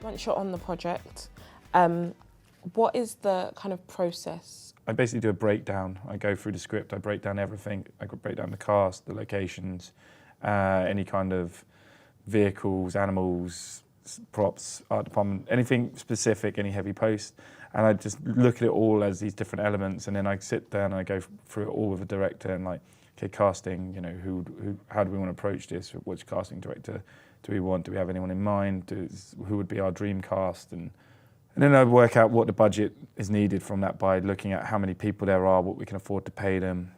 Once you're on the project, what is the kind of process? I basically do a breakdown. I go through the script, I break down everything. I break down the cast, the locations, any kind of vehicles, animals, props, art department, anything specific, any heavy post. And I just look at it all as these different elements, and then I sit down and I go through it all with the director and like, okay, casting, you know, how do we want to approach this? Which casting director do we want? Do we have anyone in mind? Who would be our dream cast? And then I work out what the budget is needed from that by looking at how many people there are, what we can afford to pay them,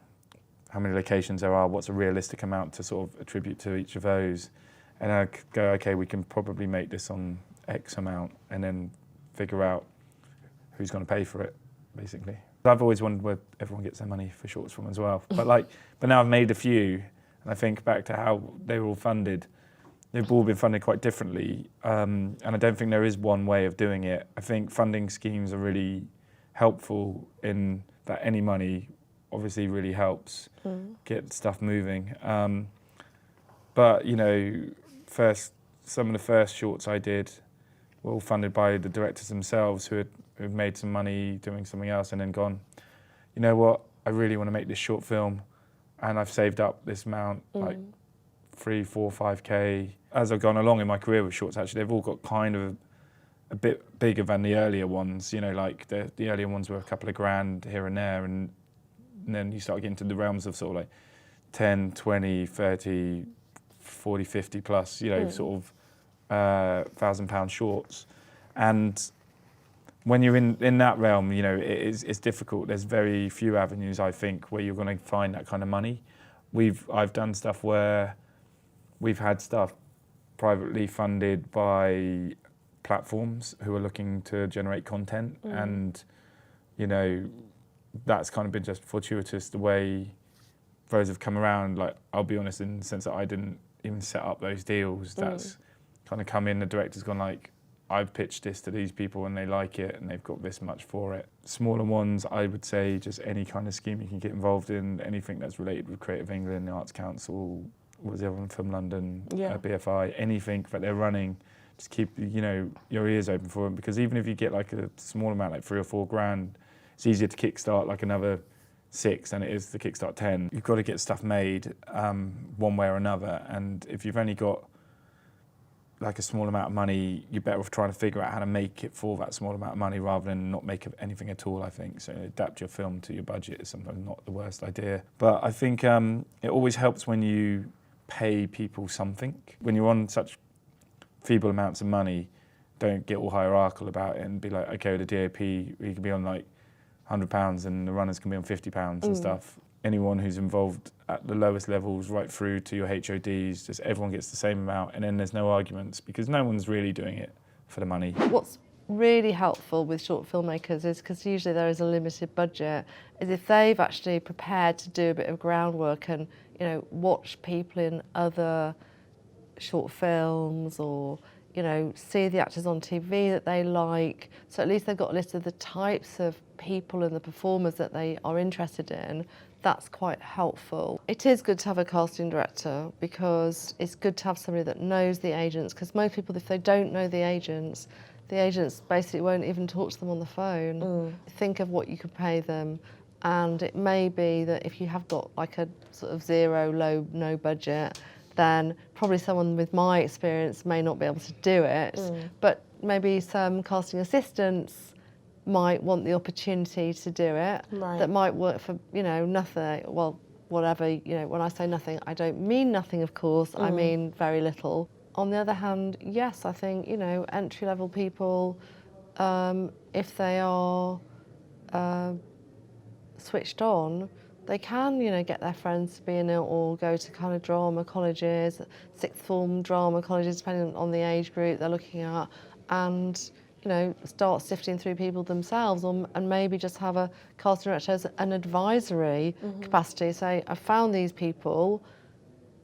how many locations there are, what's a realistic amount to sort of attribute to each of those. And I go, okay, we can probably make this on X amount, and then figure out who's going to pay for it, basically. I've always wondered where everyone gets their money for shorts from as well. But now I've made a few, and I think back to how they were all funded. They've all been funded quite differently, and I don't think there is one way of doing it. I think funding schemes are really helpful in that any money obviously really helps get stuff moving. But you know, some of the first shorts I did were all funded by the directors themselves who had made some money doing something else and then gone, you know what, I really want to make this short film, and I've saved up this amount, like 3, 4, 5K. As I've gone along in my career with shorts, actually, they've all got kind of a bit bigger than the earlier ones. You know, like the earlier ones were a couple of grand here and there, and then you start getting into the realms of sort of like 10, 20, 30, 40, 50 plus, you know, sort of £1,000 shorts. And when you're in that realm, you know, it's difficult. There's very few avenues, I think, where you're going to find that kind of money. I've done stuff where we've had stuff privately funded by platforms who are looking to generate content, and you know, that's kind of been just fortuitous the way those have come around. Like, I'll be honest, in the sense that I didn't even set up those deals. That's kind of come in, the director's gone like, I've pitched this to these people and they like it and they've got this much for it. Smaller ones, I would say just any kind of scheme you can get involved in, anything that's related with Creative England, the Arts Council, what was the other one, Film London, BFI, anything that they're running, just keep, you know, your ears open for them, because even if you get like a small amount, like 3 or 4 grand, it's easier to kickstart like another 6 than it is to kickstart 10. You've got to get stuff made one way or another, and if you've only got like a small amount of money, you're better off trying to figure out how to make it for that small amount of money rather than not make anything at all, I think. So adapt your film to your budget is sometimes not the worst idea. But I think it always helps when you pay people something. When you're on such feeble amounts of money, don't get all hierarchical about it and be like, okay, the DOP, we can be on like £100 and the runners can be on £50 and stuff. Anyone who's involved at the lowest levels right through to your HODs, just everyone gets the same amount, and then there's no arguments because no one's really doing it for the money. What's really helpful with short filmmakers is, because usually there is a limited budget, is if they've actually prepared to do a bit of groundwork and, you know, watch people in other short films, or, you know, see the actors on TV that they like. So at least they've got a list of the types of people and the performers that they are interested in. That's quite helpful. It is good to have a casting director because it's good to have somebody that knows the agents, because most people, if they don't know the agents basically won't even talk to them on the phone. Think of what you could pay them, and it may be that if you have got like a sort of no budget, then probably someone with my experience may not be able to do it, but maybe some casting assistants might want the opportunity to do it. That might work for, you know, nothing, well, whatever, you know, when I say nothing, I don't mean nothing, of course, I mean very little. On the other hand, yes, I think, you know, entry-level people, if they are switched on, they can, you know, get their friends to be in it or go to kind of drama colleges, sixth form drama colleges, depending on the age group they're looking at, and, you know, start sifting through people themselves, and maybe just have a casting director as an advisory capacity. Say, I found these people,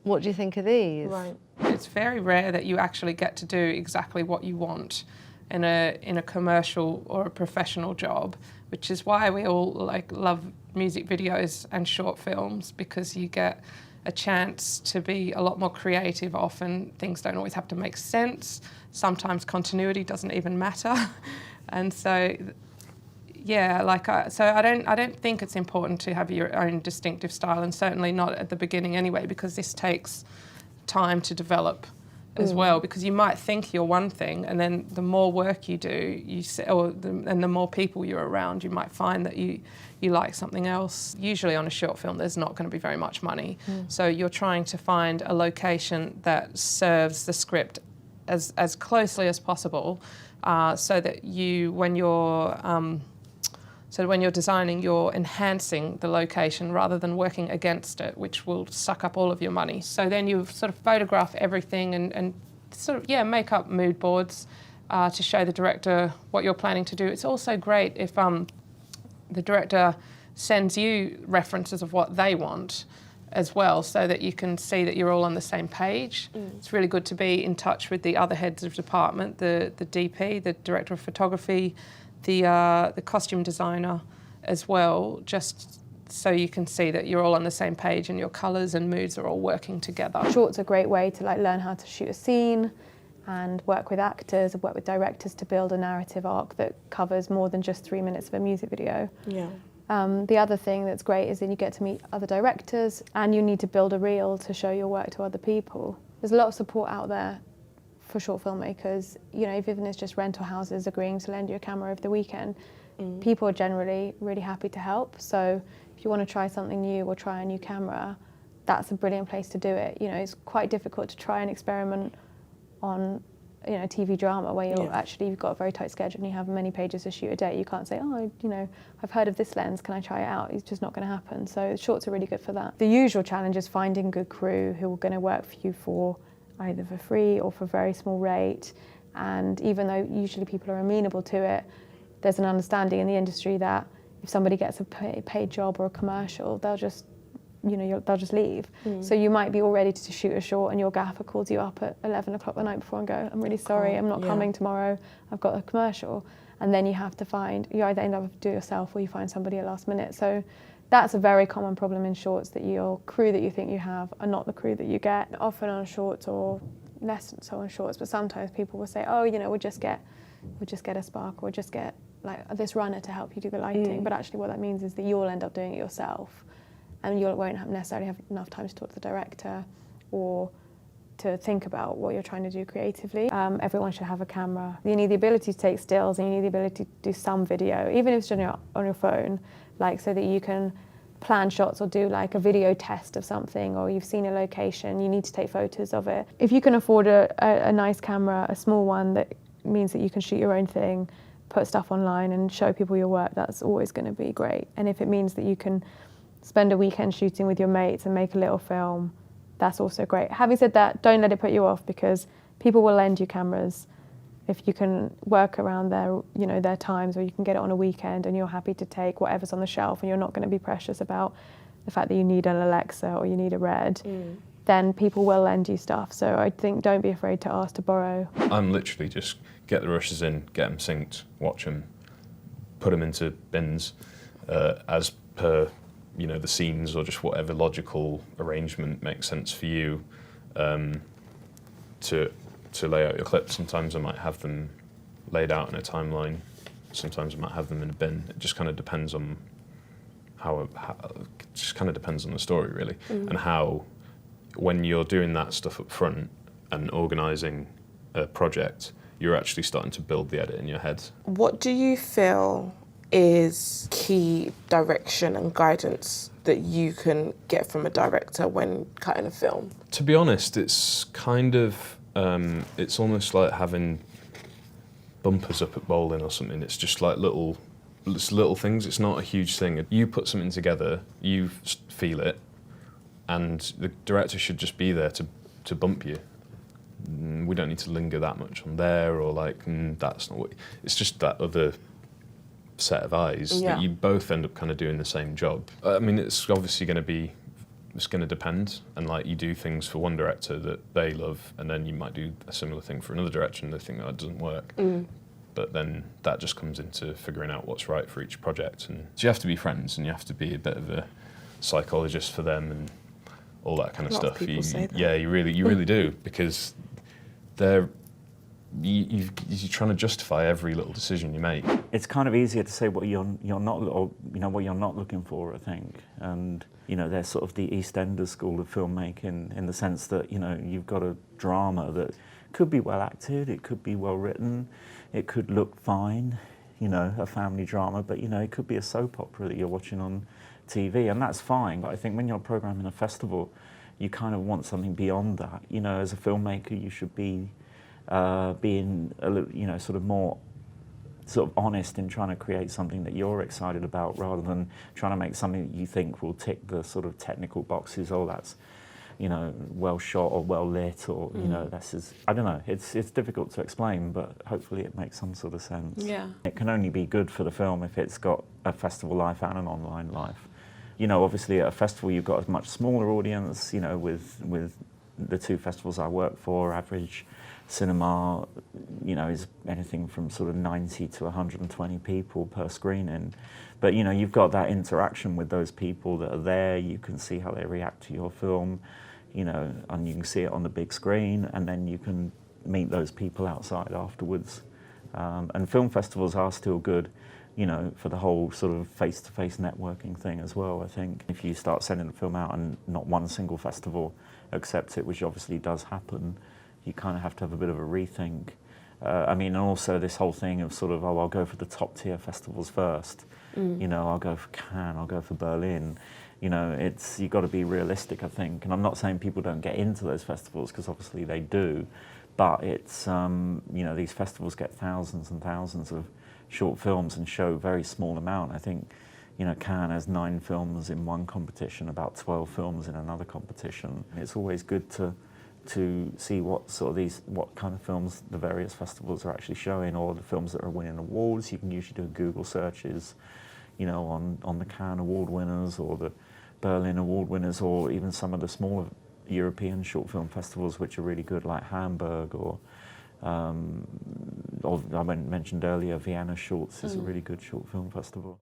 what do you think of these? Right. It's very rare that you actually get to do exactly what you want in a commercial or a professional job, which is why we all love music videos and short films, because you get a chance to be a lot more creative. Often things don't always have to make sense. Sometimes continuity doesn't even matter. And so, yeah, I don't think it's important to have your own distinctive style, and certainly not at the beginning anyway, because this takes time to develop as well, because you might think you're one thing, and then the more work you do, and the more people you're around, you might find that you like something else. Usually on a short film, there's not going to be very much money. So you're trying to find a location that serves the script as closely as possible, so that when you're designing, you're enhancing the location rather than working against it, which will suck up all of your money. So then you sort of photograph everything and sort of, make up mood boards to show the director what you're planning to do. It's also great if the director sends you references of what they want as well, so that you can see that you're all on the same page. It's really good to be in touch with the other heads of department, the DP, the director of photography, the costume designer as well, just so you can see that you're all on the same page and your colours and moods are all working together. Short's a great way to learn how to shoot a scene and work with actors and work with directors to build a narrative arc that covers more than just 3 minutes of a music video. Yeah. The other thing that's great is then you get to meet other directors, and you need to build a reel to show your work to other people. There's a lot of support out there for short filmmakers. Even if it's just rental houses agreeing to lend you a camera over the weekend, people are generally really happy to help. So if you want to try something new or try a new camera, that's a brilliant place to do it. It's quite difficult to try and experiment on TV drama where you've got a very tight schedule and you have many pages to shoot a day. You can't say, I've heard of this lens, can I try it out? It's just not going to happen. So shorts are really good for that. The usual challenge is finding good crew who are going to work for you for either for free or for a very small rate. And even though usually people are amenable to it, there's an understanding in the industry that if somebody gets a paid job or a commercial, they'll just leave. So you might be all ready to shoot a short and your gaffer calls you up at 11 o'clock the night before and go, I'm really sorry, I'm not coming tomorrow, I've got a commercial. And then you have to you either end up doing it yourself or you find somebody at last minute. So that's a very common problem in shorts, that your crew that you think you have are not the crew that you get. Often on shorts, or less so on shorts, but sometimes people will say, we'll just get a spark, or just get this runner to help you do the lighting. But actually what that means is that you'll end up doing it yourself, and you won't necessarily have enough time to talk to the director or to think about what you're trying to do creatively. Everyone should have a camera. You need the ability to take stills, and you need the ability to do some video, even if it's on your phone, so that you can plan shots or do a video test of something, or you've seen a location, you need to take photos of it. If you can afford a nice camera, a small one that means that you can shoot your own thing, put stuff online and show people your work, that's always going to be great. And if it means that you can spend a weekend shooting with your mates and make a little film, that's also great. Having said that, don't let it put you off, because people will lend you cameras if you can work around their times, or you can get it on a weekend and you're happy to take whatever's on the shelf and you're not going to be precious about the fact that you need an Alexa or you need a Red, then people will lend you stuff. So I think don't be afraid to ask to borrow. I'm literally just get the rushes in, get them synced, watch them, put them into bins as per the scenes, or just whatever logical arrangement makes sense for you to lay out your clips. Sometimes I might have them laid out in a timeline, sometimes I might have them in a bin. It just kind of depends on it just kind of depends on the story really, and how, when you're doing that stuff up front and organising a project, you're actually starting to build the edit in your head. What do you feel is key direction and guidance that you can get from a director when cutting a film? To be honest, it's kind of, it's almost like having bumpers up at bowling or something. It's just like little things. It's not a huge thing. You put something together, you feel it, and the director should just be there to bump you. We don't need to linger that much on there, or that's not what. It's just that other set of eyes that you both end up kind of doing the same job. I mean, it's obviously going to depend, and you do things for one director that they love, and then you might do a similar thing for another director and they think that doesn't work. But then that just comes into figuring out what's right for each project. And so you have to be friends, and you have to be a bit of a psychologist for them, and all that kind of A lot of stuff. people say that. Yeah, you really do, because you're trying to justify every little decision you make. It's kind of easier to say what you're not, or what you're not looking for, I think. And they're sort of the EastEnders school of filmmaking, in the sense that you've got a drama that could be well acted, it could be well written, it could look fine, a family drama, but it could be a soap opera that you're watching on TV, and that's fine. But I think when you're programming a festival, you kind of want something beyond that. As a filmmaker, you should be being a little, sort of more sort of honest in trying to create something that you're excited about, rather than trying to make something that you think will tick the sort of technical boxes. Oh, that's well shot or well lit, or this is, I don't know. It's difficult to explain, but hopefully it makes some sort of sense. Yeah. It can only be good for the film if it's got a festival life and an online life. Obviously at a festival you've got a much smaller audience. With the two festivals I work for, average cinema, is anything from sort of 90 to 120 people per screening. But you've got that interaction with those people that are there. You can see how they react to your film, and you can see it on the big screen, and then you can meet those people outside afterwards. And film festivals are still good, for the whole sort of face-to-face networking thing as well. I think if you start sending a film out and not one single festival accepts it, which obviously does happen, you kind of have to have a bit of a rethink. And also this whole thing of sort of, I'll go for the top tier festivals first. I'll go for Cannes, I'll go for Berlin. You've got to be realistic, I think. And I'm not saying people don't get into those festivals, because obviously they do. But it's, these festivals get thousands and thousands of short films and show a very small amount. I think, Cannes has 9 films in one competition, about 12 films in another competition. It's always good to see what kind of films the various festivals are actually showing, or the films that are winning awards. You can usually do Google searches, on the Cannes award winners or the Berlin award winners, or even some of the smaller European short film festivals which are really good, like Hamburg, or I mentioned earlier, Vienna Shorts is a really good short film festival.